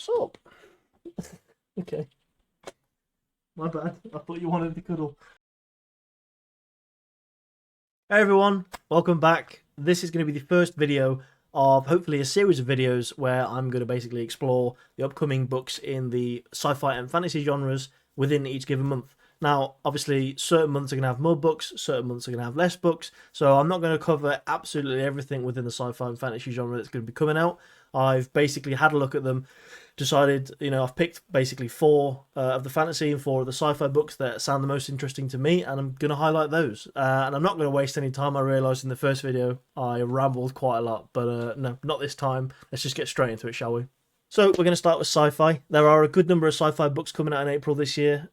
What's up? Okay. My bad. I thought you wanted to cuddle. Hey everyone, welcome back. This is going to be the first video of hopefully a series of videos where I'm going to basically explore the upcoming books in the sci-fi and fantasy genres within each given month. Now, obviously, certain months are going to have more books, certain months are going to have less books, so I'm not going to cover absolutely everything within the sci-fi and fantasy genre that's going to be coming out. I've basically had a look at them, decided, I've picked basically four of the fantasy and four of the sci-fi books that sound the most interesting to me, and I'm going to highlight those. And I'm not going to waste any time. I realised in the first video I rambled quite a lot, but no, not this time. Let's just get straight into it, shall we? So we're going to start with sci-fi. There are a good number of sci-fi books coming out in April this year.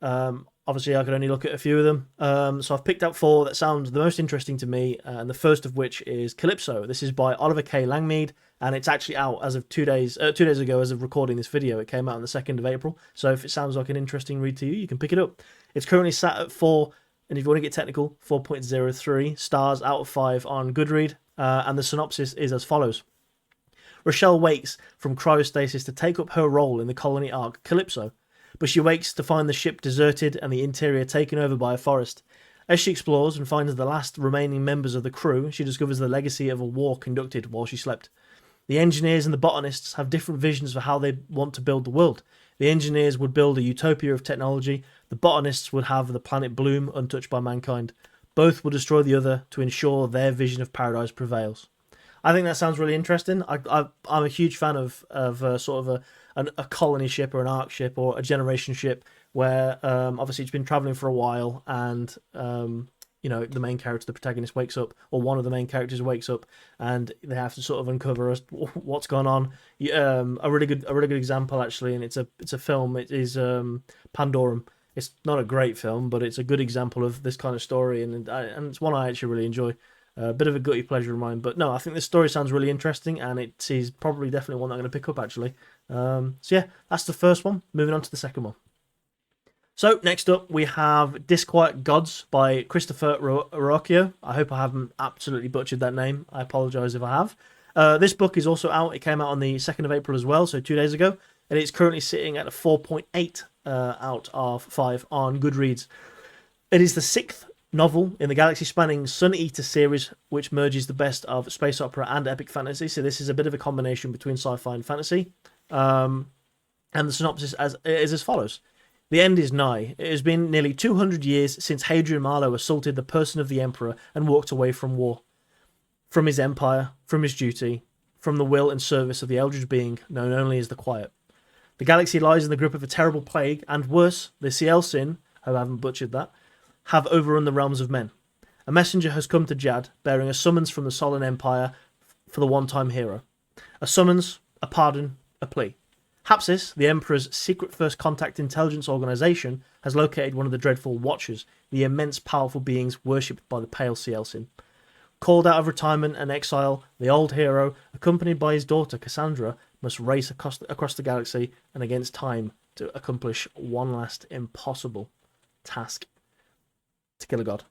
Obviously, I could only look at a few of them. So I've picked out four that sound the most interesting to me, and the first of which is Calypso. This is by Oliver K. Langmead, and it's actually out as of 2 days ago as of recording this video. It came out on the 2nd of April. So if it sounds like an interesting read to you, you can pick it up. It's currently sat at 4, and if you want to get technical, 4.03 stars out of 5 on Goodread, and the synopsis is as follows. Rochelle wakes from cryostasis to take up her role in the colony ark Calypso, but she wakes to find the ship deserted and the interior taken over by a forest. As she explores and finds the last remaining members of the crew, she discovers the legacy of a war conducted while she slept. The engineers and the botanists have different visions for how they want to build the world. The engineers would build a utopia of technology, the botanists would have the planet bloom untouched by mankind. Both will destroy the other to ensure their vision of paradise prevails. I think that sounds really interesting. I'm a huge fan of sort of a colony ship or an arc ship or a generation ship where obviously it's been traveling for a while, and the main character, the protagonist, wakes up, or one of the main characters wakes up, and they have to sort of uncover what's gone on. A really good example actually, and it's a film. It is Pandorum. It's not a great film, but it's a good example of this kind of story, and it's one I actually really enjoy. A bit of a gutty pleasure of mine, but no, I think this story sounds really interesting, and it is probably definitely one that I'm going to pick up actually. So yeah, that's the first one. Moving on to the second one. So next up we have Disquiet Gods by Christopher Rocchio. I hope I haven't absolutely butchered that name. I apologise if I have. This book is also out. It came out on the 2nd of April as well, so 2 days ago, and it's currently sitting at a 4.8 out of 5 on Goodreads. It is the 6th novel in the galaxy-spanning Sun Eater series, which merges the best of space opera and epic fantasy. So this is a bit of a combination between sci-fi and fantasy. And the synopsis is as follows. The end is nigh. It has been nearly 200 years since Hadrian Marlowe assaulted the person of the Emperor and walked away from war, from his empire, from his duty, from the will and service of the eldritch being known only as the Quiet. The galaxy lies in the grip of a terrible plague, and worse, the Ciel-Sin, I haven't butchered that, have overrun the realms of men. A messenger has come to Jad, bearing a summons from the Solan Empire for the one-time hero. A summons, a pardon, a plea. Hapsis, the Emperor's secret first contact intelligence organization, has located one of the dreadful Watchers, the immense powerful beings worshipped by the pale Ciel-Sin. Called out of retirement and exile, the old hero, accompanied by his daughter Cassandra, must race across the galaxy and against time to accomplish one last impossible task: to kill a god.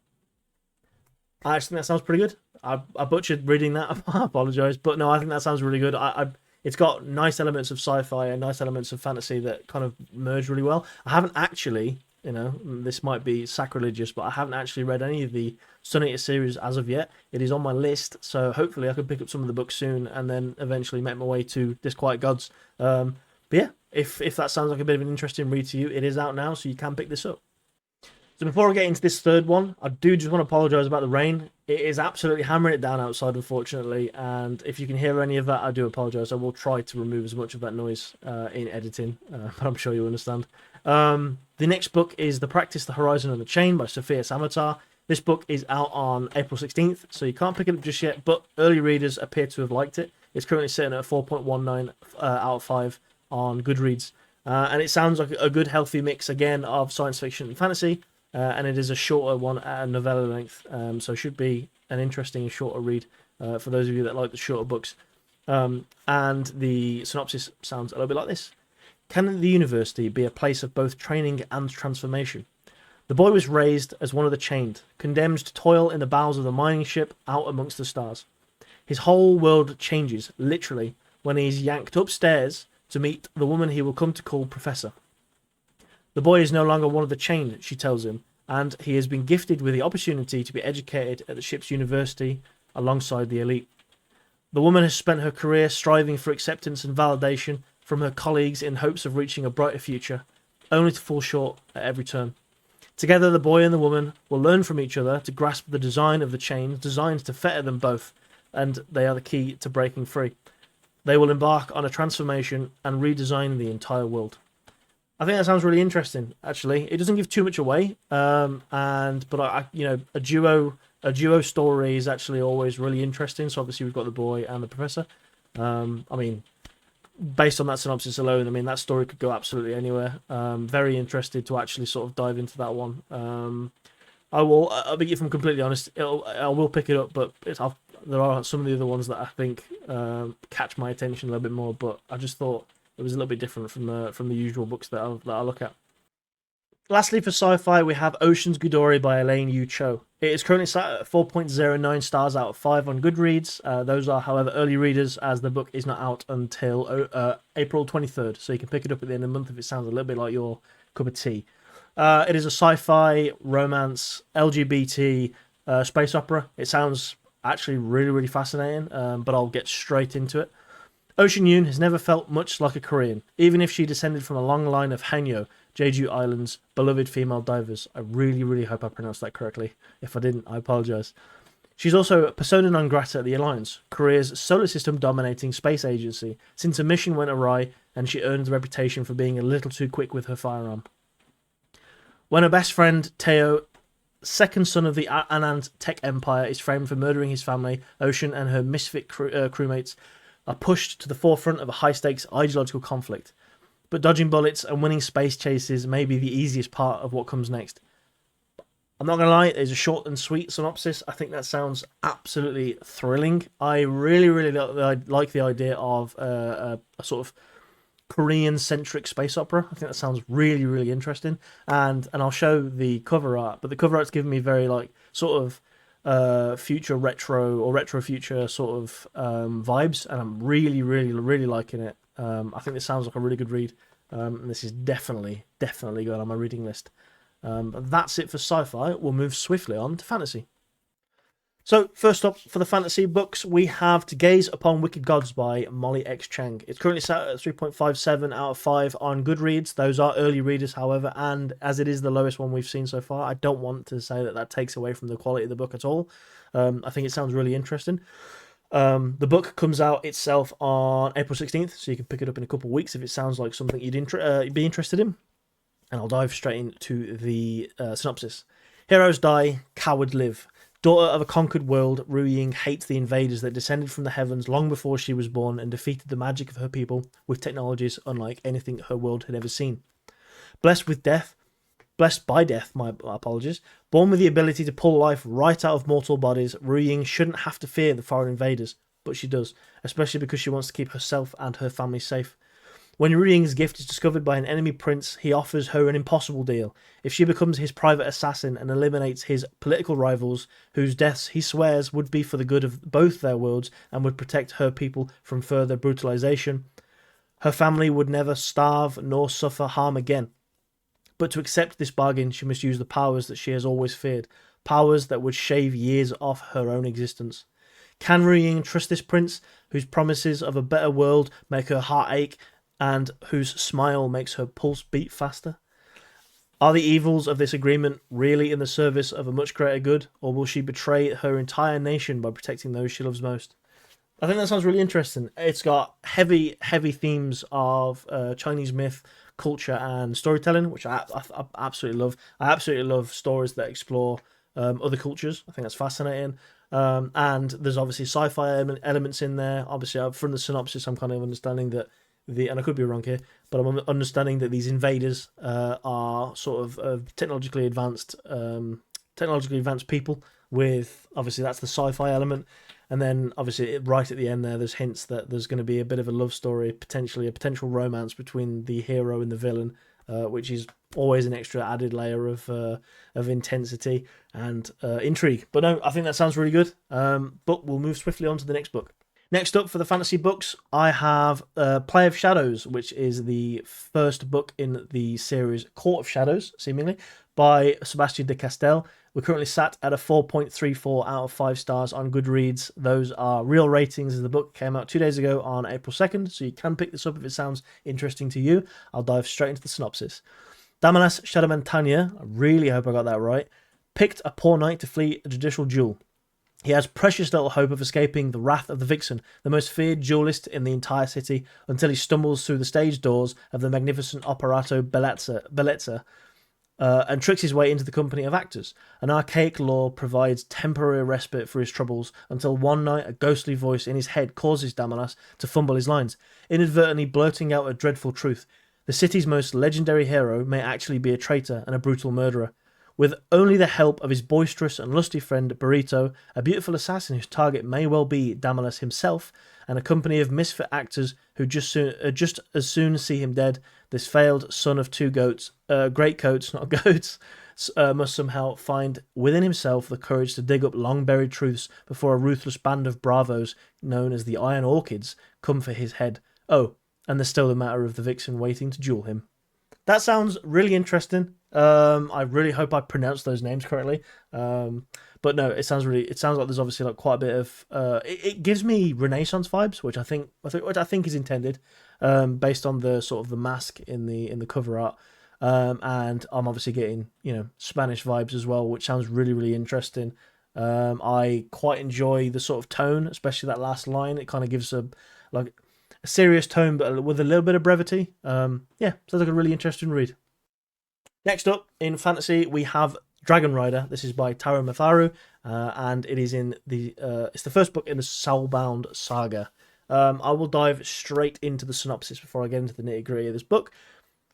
I actually think that sounds pretty good. I butchered reading that. I apologise, but no, I think that sounds really good. It's got nice elements of sci-fi and nice elements of fantasy that kind of merge really well. I haven't actually, this might be sacrilegious, but I haven't actually read any of the Sun Eater series as of yet. It is on my list, so hopefully I can pick up some of the books soon and then eventually make my way to Disquiet Gods. But yeah, if that sounds like a bit of an interesting read to you, it is out now, so you can pick this up. So before I get into this third one, I do just want to apologise about the rain. It is absolutely hammering it down outside, unfortunately, and if you can hear any of that, I do apologise. I will try to remove as much of that noise in editing, but I'm sure you understand. The next book is The Practice, the Horizon and the Chain by Sophia Samatar. This book is out on April 16th, so you can't pick it up just yet, but early readers appear to have liked it. It's currently sitting at a 4.19 out of 5 on Goodreads, and it sounds like a good, healthy mix, again, of science fiction and fantasy. And it is a shorter one at a novella length, so should be an interesting and shorter read for those of you that like the shorter books. And the synopsis sounds a little bit like this. Can the university be a place of both training and transformation? The boy was raised as one of the chained, condemned to toil in the bowels of the mining ship out amongst the stars. His whole world changes, literally, when he is yanked upstairs to meet the woman he will come to call Professor. The boy is no longer one of the chained, she tells him, and he has been gifted with the opportunity to be educated at the ship's university alongside the elite. The woman has spent her career striving for acceptance and validation from her colleagues in hopes of reaching a brighter future, only to fall short at every turn. Together, the boy and the woman will learn from each other to grasp the design of the chains designed to fetter them both, and they are the key to breaking free. They will embark on a transformation and redesign the entire world. I think that sounds really interesting. Actually, it doesn't give too much away, but a duo story is actually always really interesting. So obviously we've got the boy and the professor. Based on that synopsis alone, that story could go absolutely anywhere. Very interested to actually sort of dive into that one. I'll be, if I'm completely honest, I will pick it up, but there are some of the other ones that I think catch my attention a little bit more. But I just thought it was a little bit different from the usual books that I look at. Lastly, for sci-fi, we have Ocean's Gudori by Elaine Yu Cho. It is currently sat at 4.09 stars out of 5 on Goodreads. Those are, however, early readers, as the book is not out until April 23rd, so you can pick it up at the end of the month if it sounds a little bit like your cup of tea. It is a sci-fi, romance, LGBT space opera. It sounds actually really, really fascinating, but I'll get straight into it. Ocean Yoon has never felt much like a Korean, even if she descended from a long line of Hanyo, Jeju Island's beloved female divers. I really, really hope I pronounced that correctly. If I didn't, I apologise. She's also persona non grata at the Alliance, Korea's solar system dominating space agency, since a mission went awry and she earned a reputation for being a little too quick with her firearm. When her best friend, Teo, second son of the Anand tech empire, is framed for murdering his family, Ocean and her misfit crewmates are pushed to the forefront of a high-stakes ideological conflict. But dodging bullets and winning space chases may be the easiest part of what comes next. I'm not going to lie, it's a short and sweet synopsis. I think that sounds absolutely thrilling. I really, really like the idea of a sort of Korean-centric space opera. I think that sounds really, really interesting. And I'll show the cover art, but the cover art's giving me very, future retro or retro future sort of vibes, and I'm really, really, really liking it. I think this sounds like a really good read, and this is definitely going on my reading list. But that's it for sci-fi. We'll move swiftly on to fantasy. So, first up for the fantasy books, we have To Gaze Upon Wicked Gods by Molly X. Chang. It's currently sat at 3.57 out of 5 on Goodreads. Those are early readers, however, and as it is the lowest one we've seen so far, I don't want to say that takes away from the quality of the book at all. I think it sounds really interesting. The book comes out itself on April 16th, so you can pick it up in a couple of weeks if it sounds like something you'd be interested in. And I'll dive straight into the synopsis. Heroes die, cowards live. Daughter of a conquered world, Ru Ying hates the invaders that descended from the heavens long before she was born and defeated the magic of her people with technologies unlike anything her world had ever seen. Blessed by death, my apologies, born with the ability to pull life right out of mortal bodies, Ru Ying shouldn't have to fear the foreign invaders, but she does, especially because she wants to keep herself and her family safe. When Ru Ying's gift is discovered by an enemy prince, he offers her an impossible deal. If she becomes his private assassin and eliminates his political rivals, whose deaths he swears would be for the good of both their worlds and would protect her people from further brutalization, her family would never starve nor suffer harm again. But to accept this bargain, she must use the powers that she has always feared, powers that would shave years off her own existence. Can Ru Ying trust this prince, whose promises of a better world make her heart ache, and whose smile makes her pulse beat faster? Are the evils of this agreement really in the service of a much greater good, or will she betray her entire nation by protecting those she loves most? I think that sounds really interesting. It's got heavy themes of Chinese myth, culture, and storytelling, which I absolutely love. I absolutely love stories that explore other cultures. I think that's fascinating. And there's obviously sci-fi elements in there. Obviously, from the synopsis, I'm kind of understanding that and I could be wrong here, but I'm understanding that these invaders are sort of technologically advanced people. With obviously that's the sci-fi element, and then obviously right at the end there's hints that there's going to be a bit of a love story, potentially a potential romance between the hero and the villain, which is always an extra added layer of intensity and intrigue. But no, I think that sounds really good. But we'll move swiftly on to the next book. Next up for the fantasy books, I have Play of Shadows, which is the first book in the series Court of Shadows, seemingly, by Sebastian de Castell. We're currently sat at a 4.34 out of 5 stars on Goodreads. Those are real ratings as the book came out 2 days ago on April 2nd, so you can pick this up if it sounds interesting to you. I'll dive straight into the synopsis. Damalas Shadowman-Tanya, I really hope I got that right, picked a poor knight to flee a judicial duel. He has precious little hope of escaping the wrath of the Vixen, the most feared duelist in the entire city, until he stumbles through the stage doors of the magnificent Operato Bellezza and tricks his way into the company of actors. An archaic law provides temporary respite for his troubles until one night a ghostly voice in his head causes Damalas to fumble his lines, inadvertently blurting out a dreadful truth. The city's most legendary hero may actually be a traitor and a brutal murderer. With only the help of his boisterous and lusty friend Burrito, a beautiful assassin whose target may well be Damalas himself, and a company of misfit actors who just as soon see him dead, this failed son of two great coats, not goats, must somehow find within himself the courage to dig up long-buried truths before a ruthless band of bravos known as the Iron Orchids come for his head. Oh, and there's still the matter of the Vixen waiting to duel him. That sounds really interesting. I really hope I pronounced those names correctly. But no, it sounds like there's obviously like quite a bit of. It gives me Renaissance vibes, which I think is intended, based on the sort of the mask in the cover art. And I'm obviously getting Spanish vibes as well, which sounds really really interesting. I quite enjoy the sort of tone, especially that last line. It kind of gives a serious tone, but with a little bit of brevity. Yeah, sounds like a really interesting read. Next up in fantasy, we have Dragon Rider. This is by Taro Matharu, and it is it's the first book in the Soulbound saga. I will dive straight into the synopsis before I get into the nitty gritty of this book.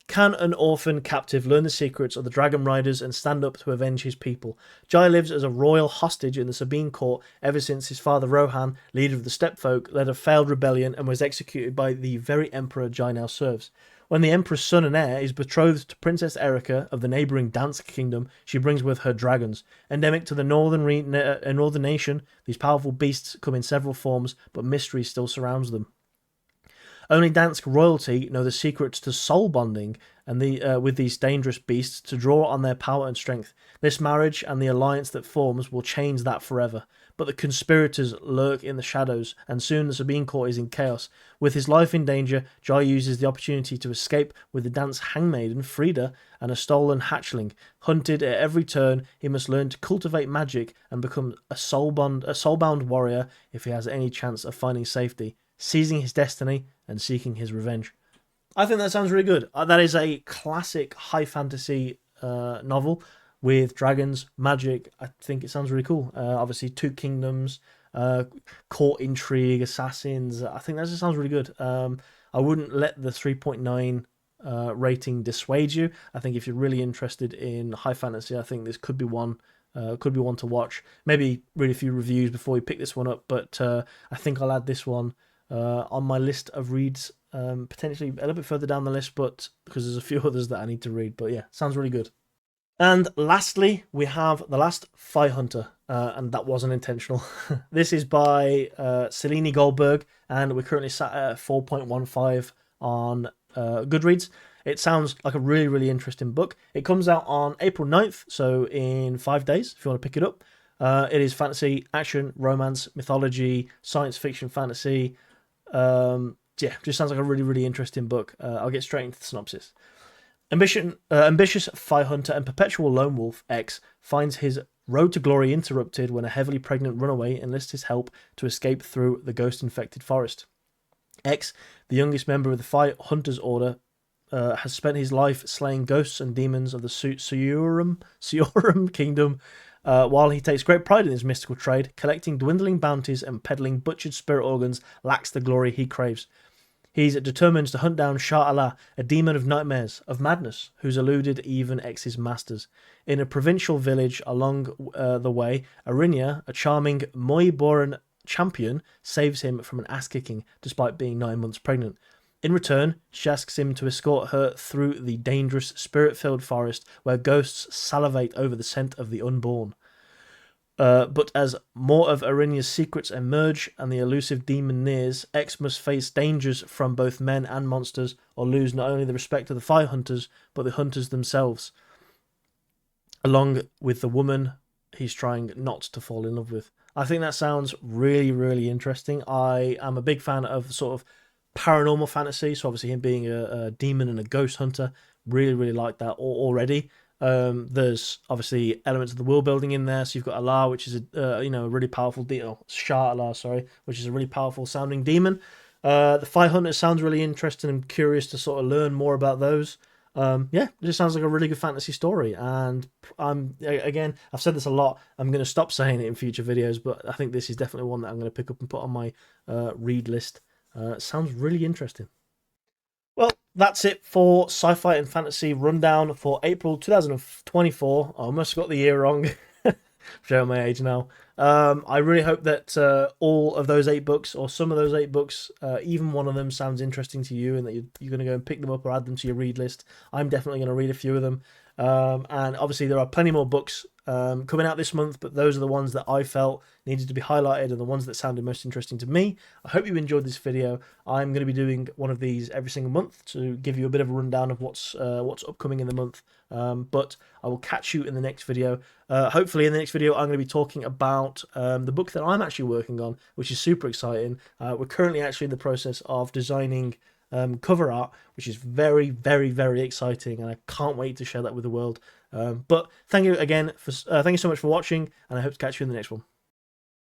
Can an orphan captive learn the secrets of the Dragon Riders and stand up to avenge his people? Jai lives as a royal hostage in the Sabine court ever since his father Rohan, leader of the Stepfolk, led a failed rebellion and was executed by the very emperor Jai now serves. When the emperor's son and heir is betrothed to Princess Erika of the neighbouring Dansk kingdom, she brings with her dragons. Endemic to the northern nation, these powerful beasts come in several forms, but mystery still surrounds them. Only Dansk royalty know the secrets to soul bonding and with these dangerous beasts to draw on their power and strength. This marriage and the alliance that forms will change that forever. But the conspirators lurk in the shadows, and soon the Sabine court is in chaos. With his life in danger, Jai uses the opportunity to escape with the Dansk handmaiden Frida and a stolen hatchling. Hunted at every turn, he must learn to cultivate magic and become a soulbound warrior if he has any chance of finding safety, seizing his destiny and seeking his revenge. I think that sounds really good. That is a classic high fantasy novel with dragons, magic. I think it sounds really cool. Obviously, two kingdoms, court intrigue, assassins. I think that just sounds really good. I wouldn't let the 3.9 rating dissuade you. I think if you're really interested in high fantasy, I think this could be one. To watch. Maybe read a few reviews before you pick this one up. But I think I'll add this one on my list of reads, potentially a little bit further down the list, but because there's a few others that I need to read. But yeah, sounds really good. And lastly, we have The Last Fire Hunter, and that wasn't intentional. This is by Selene Goldberg, and we're currently sat at 4.15 on Goodreads. It sounds like a really, really interesting book. It comes out on April 9th, so in 5 days, if you want to pick it up. It is fantasy, action, romance, mythology, science fiction, fantasy. Yeah, just sounds like a really, really interesting book. I'll get straight into the synopsis. Ambitious fire hunter and perpetual lone wolf, X, finds his road to glory interrupted when a heavily pregnant runaway enlists his help to escape through the ghost-infected forest. X, the youngest member of the Fire Hunters Order, has spent his life slaying ghosts and demons of the Siorum Kingdom, while he takes great pride in his mystical trade. Collecting dwindling bounties and peddling butchered spirit organs lacks the glory he craves. He's determined to hunt down Shah Allah, a demon of nightmares, of madness, who's eluded even X's masters. In a provincial village along the way, Arinia, a charming Moi-born champion, saves him from an ass-kicking despite being 9 months pregnant. In return, she asks him to escort her through the dangerous, spirit-filled forest where ghosts salivate over the scent of the unborn. But as more of Arinia's secrets emerge and the elusive demon nears, X must face dangers from both men and monsters, or lose not only the respect of the fire hunters, but the hunters themselves, along with the woman he's trying not to fall in love with. I think that sounds really, really interesting. I am a big fan of sort of paranormal fantasy, so obviously him being a demon and a ghost hunter, really, really like that already. There's obviously elements of the world building in there. So you've got Allah, which is a really powerful Shah Allah, sorry, which is a really powerful sounding demon. The Fire Hunters sounds really interesting. I'm curious to sort of learn more about those. Yeah, it just sounds like a really good fantasy story. And again, I've said this a lot. I'm going to stop saying it in future videos, but I think this is definitely one that I'm going to pick up and put on my read list. Sounds really interesting. Well, that's it for Sci-Fi and Fantasy Rundown for April 2024. I almost got the year wrong. Showing my age now. I really hope that all of those 8 books, or some of those 8 books, even one of them sounds interesting to you, and that you're going to go and pick them up or add them to your read list. I'm definitely going to read a few of them. And obviously there are plenty more books coming out this month, but those are the ones that I felt needed to be highlighted and the ones that sounded most interesting to me. I hope you enjoyed this video. I'm going to be doing one of these every single month to give you a bit of a rundown of what's upcoming in the month. But I will catch you in the next video. Hopefully in the next video I'm going to be talking about the book that I'm actually working on, which is super exciting. We're currently actually in the process of designing cover art, which is very, very, very exciting, and I can't wait to share that with the world. But thank you again thank you so much for watching, and I hope to catch you in the next one.